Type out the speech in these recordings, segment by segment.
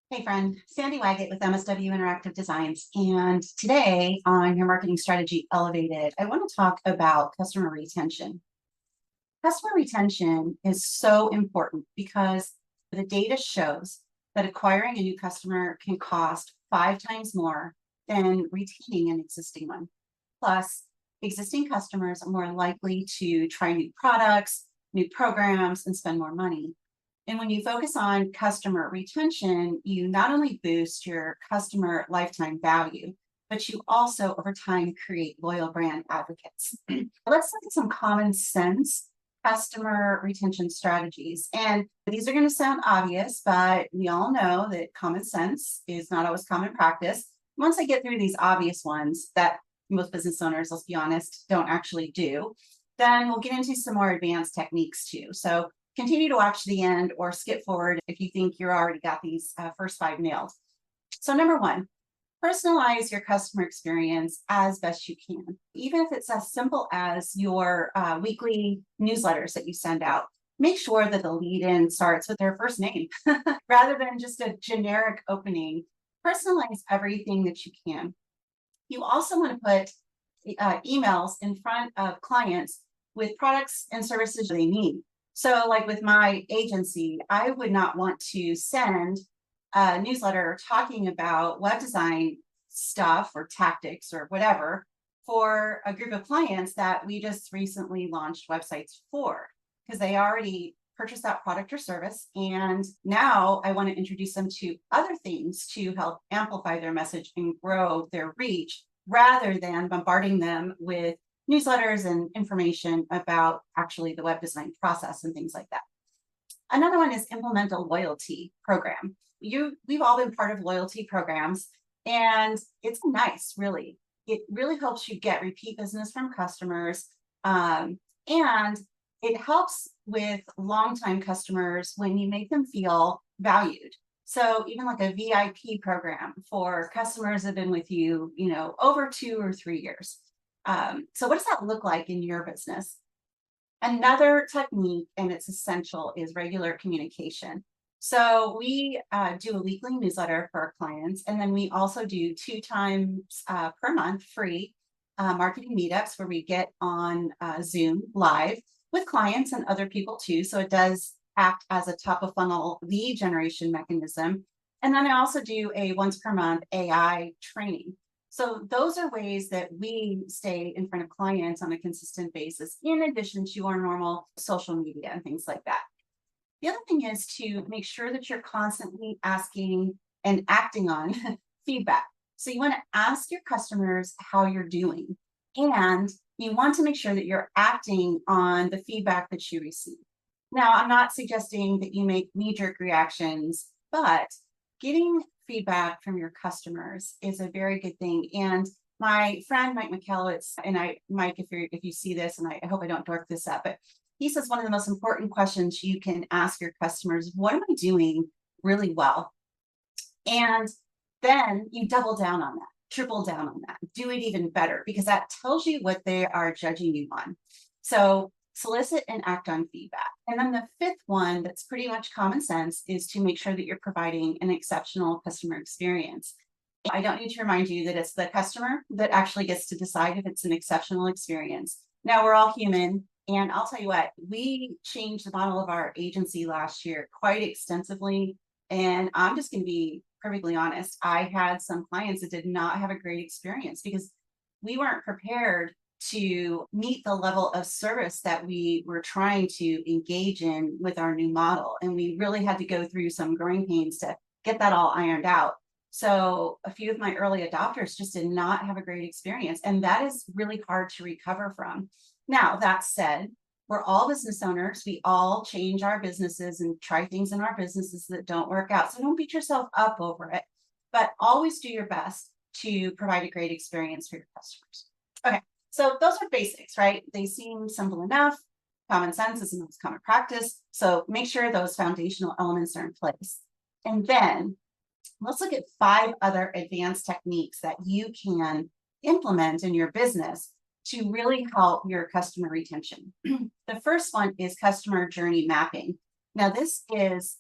Hey friend, Sandy Waggett with MSW Interactive Designs. And today on your marketing strategy elevated, I want to talk about customer retention. Customer retention is so important because the data shows that acquiring a new customer can cost 5 times more than retaining an existing one. Plus, existing customers are more likely to try new products, new programs, and spend more money. And when you focus on customer retention, you not only boost your customer lifetime value, but you also over time create loyal brand advocates. Let's look at some common sense customer retention strategies. And these are going to sound obvious, but we all know that common sense is not always common practice. Once I get through these obvious ones that most business owners, let's be honest, don't actually do, then we'll get into some more advanced techniques too. So continue to watch the end or skip forward if you think you're already got these first 5 nailed. So number 1, personalize your customer experience as best you can. Even if it's as simple as your weekly newsletters that you send out, make sure that the lead-in starts with their first name rather than just a generic opening. Personalize everything that you can. You also want to put emails in front of clients with products and services they need. So like with my agency, I would not want to send a newsletter talking about web design stuff or tactics or whatever for a group of clients that we just recently launched websites for, because they already purchased that product or service. And now I want to introduce them to other things to help amplify their message and grow their reach rather than bombarding them with newsletters and information about actually the web design process and things like that. Another one is implement a loyalty program. We've all been part of loyalty programs, and it's nice, really. It really helps you get repeat business from customers, and it helps with longtime customers when you make them feel valued. So even like a VIP program for customers that have been with you, over 2 or 3 years. So what does that look like in your business? Another technique, and it's essential, is regular communication. So we do a weekly newsletter for our clients, and then we also do 2 times per month free marketing meetups where we get on Zoom live with clients and other people too. So it does act as a top of funnel lead generation mechanism. And then I also do a once per month AI training. So those are ways that we stay in front of clients on a consistent basis, in addition to our normal social media and things like that. The other thing is to make sure that you're constantly asking and acting on feedback. So you want to ask your customers how you're doing, and you want to make sure that you're acting on the feedback that you receive. Now, I'm not suggesting that you make knee-jerk reactions, but getting feedback from your customers is a very good thing. And my friend Mike McKelowitz, and Mike, if you see this, and I hope I don't dork this up, but he says one of the most important questions you can ask your customers: what am I doing really well? And then you double down on that, triple down on that, do it even better, because that tells you what they are judging you on. So solicit and act on feedback. And then the 5th one, that's pretty much common sense, is to make sure that you're providing an exceptional customer experience. I don't need to remind you that it's the customer that actually gets to decide if it's an exceptional experience. Now, we're all human, and I'll tell you what, we changed the model of our agency last year quite extensively. And I'm just going to be perfectly honest, I had some clients that did not have a great experience because we weren't prepared to meet the level of service that we were trying to engage in with our new model. And we really had to go through some growing pains to get that all ironed out. So a few of my early adopters just did not have a great experience. And that is really hard to recover from. Now, that said, we're all business owners. We all change our businesses and try things in our businesses that don't work out. So don't beat yourself up over it, but always do your best to provide a great experience for your customers. Okay. So those are basics, right? They seem simple enough. Common sense is the most common practice. So make sure those foundational elements are in place. And then let's look at 5 other advanced techniques that you can implement in your business to really help your customer retention. The first one is customer journey mapping. Now, this is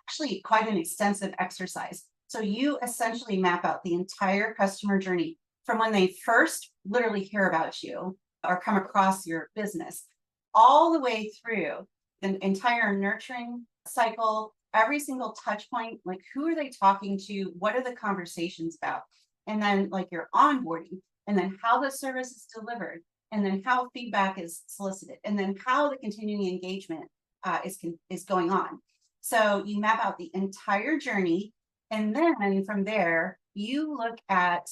actually quite an extensive exercise. So you essentially map out the entire customer journey from when they first literally hear about you or come across your business, all the way through the entire nurturing cycle, every single touch point, like who are they talking to? What are the conversations about? And then like your onboarding, and then how the service is delivered, and then how feedback is solicited, and then how the continuing engagement is going on. So you map out the entire journey, and then from there, you look at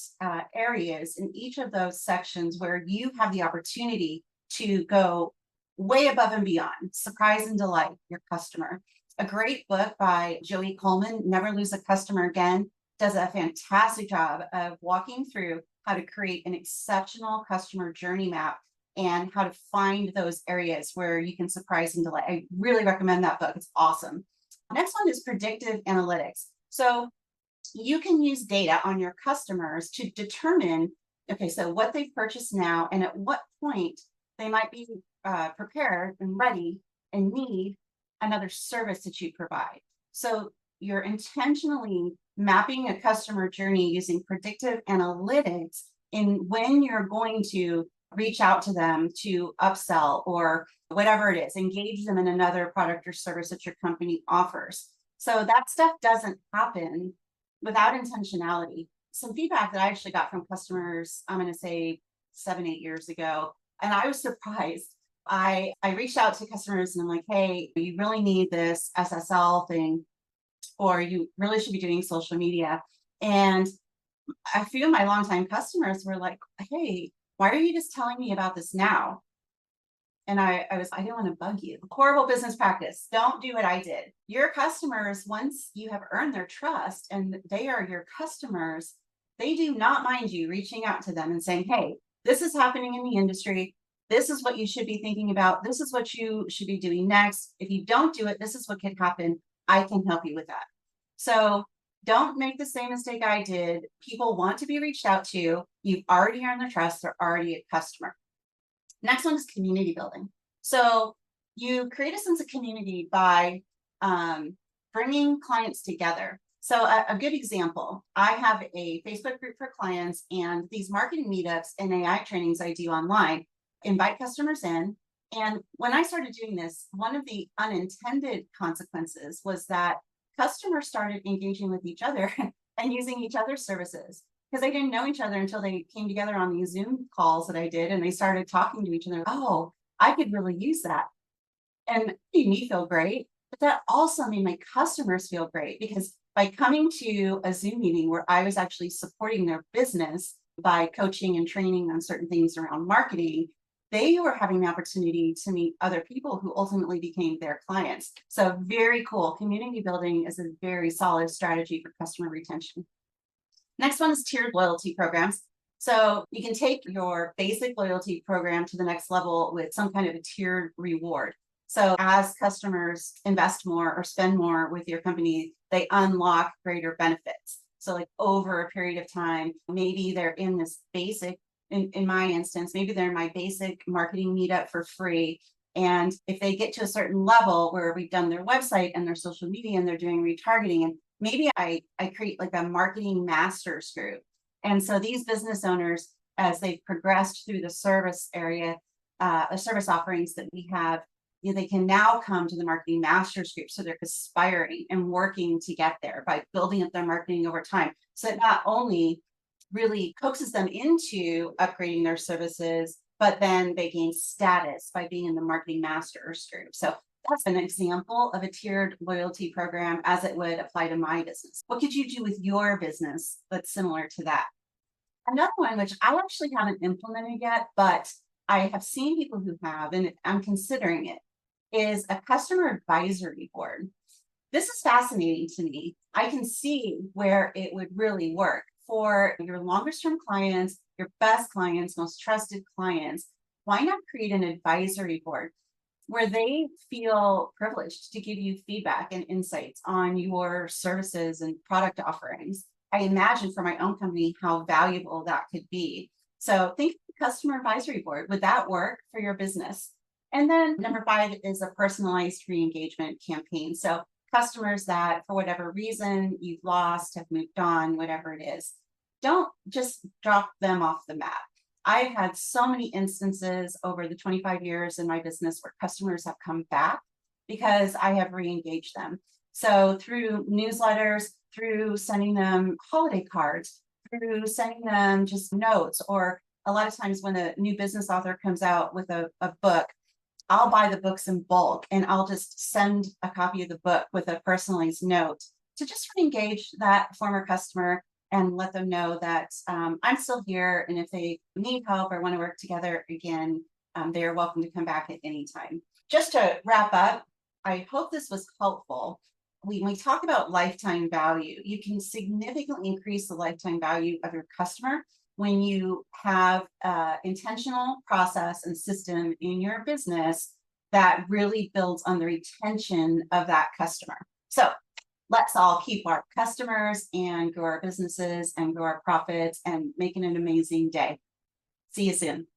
areas in each of those sections where you have the opportunity to go way above and beyond, surprise and delight your customer. A great book by Joey Coleman, Never Lose a Customer Again, does a fantastic job of walking through how to create an exceptional customer journey map and how to find those areas where you can surprise and delight. I really recommend that book. It's awesome. Next one is predictive analytics. So you can use data on your customers to determine, okay, so what they've purchased now and at what point they might be prepared and ready and need another service that you provide. So you're intentionally mapping a customer journey using predictive analytics in when you're going to reach out to them to upsell or whatever it is, engage them in another product or service that your company offers. So that stuff doesn't happen without intentionality. Some feedback that I actually got from customers, I'm going to say 7-8 years ago, and I was surprised. I reached out to customers and I'm like, hey, you really need this SSL thing, or you really should be doing social media. And a few of my longtime customers were like, hey, why are you just telling me about this now? And I didn't want to bug you. Horrible business practice. Don't do what I did. Your customers, once you have earned their trust and they are your customers, they do not mind you reaching out to them and saying, hey, this is happening in the industry. This is what you should be thinking about. This is what you should be doing next. If you don't do it, this is what could happen. I can help you with that. So don't make the same mistake I did. People want to be reached out to. You've already earned their trust. They're already a customer. Next one is community building. So you create a sense of community by bringing clients together. So a good example, I have a Facebook group for clients, and these marketing meetups and AI trainings I do online invite customers in. And when I started doing this, one of the unintended consequences was that customers started engaging with each other and using each other's services, because they didn't know each other until they came together on these Zoom calls that I did, and they started talking to each other. Oh, I could really use that. And it made me feel great, but that also made my customers feel great, because by coming to a Zoom meeting where I was actually supporting their business by coaching and training on certain things around marketing, they were having the opportunity to meet other people who ultimately became their clients. So very cool. Community building is a very solid strategy for customer retention. Next one is tiered loyalty programs. So you can take your basic loyalty program to the next level with some kind of a tiered reward. So as customers invest more or spend more with your company, they unlock greater benefits. So like over a period of time, maybe they're in this basic, in my instance, maybe they're in my basic marketing meetup for free. And if they get to a certain level where we've done their website and their social media and they're doing retargeting, and maybe I create like a marketing masters group. And so these business owners, as they've progressed through the service area, service offerings that we have, they can now come to the marketing masters group. So they're aspiring and working to get there by building up their marketing over time. So it not only really coaxes them into upgrading their services, but then they gain status by being in the marketing masters group. So that's an example of a tiered loyalty program as it would apply to my business. What could you do with your business that's similar to that? Another one, which I actually haven't implemented yet, but I have seen people who have, and I'm considering it, is a customer advisory board. This is fascinating to me. I can see where it would really work for your longest term clients, your best clients, most trusted clients. Why not create an advisory board where they feel privileged to give you feedback and insights on your services and product offerings? I imagine for my own company how valuable that could be. So think of the customer advisory board. Would that work for your business? And then number 5 is a personalized re-engagement campaign. So customers that for whatever reason you've lost, have moved on, whatever it is, don't just drop them off the map. I've had so many instances over the 25 years in my business where customers have come back because I have re-engaged them. So through newsletters, through sending them holiday cards, through sending them just notes, or a lot of times when a new business author comes out with a book, I'll buy the books in bulk and I'll just send a copy of the book with a personalized note to just re-engage that former customer and let them know that I'm still here. And if they need help or want to work together again, they are welcome to come back at any time. Just to wrap up, I hope this was helpful. When we talk about lifetime value, you can significantly increase the lifetime value of your customer when you have intentional process and system in your business that really builds on the retention of that customer. So let's all keep our customers and grow our businesses and grow our profits and make it an amazing day. See you soon.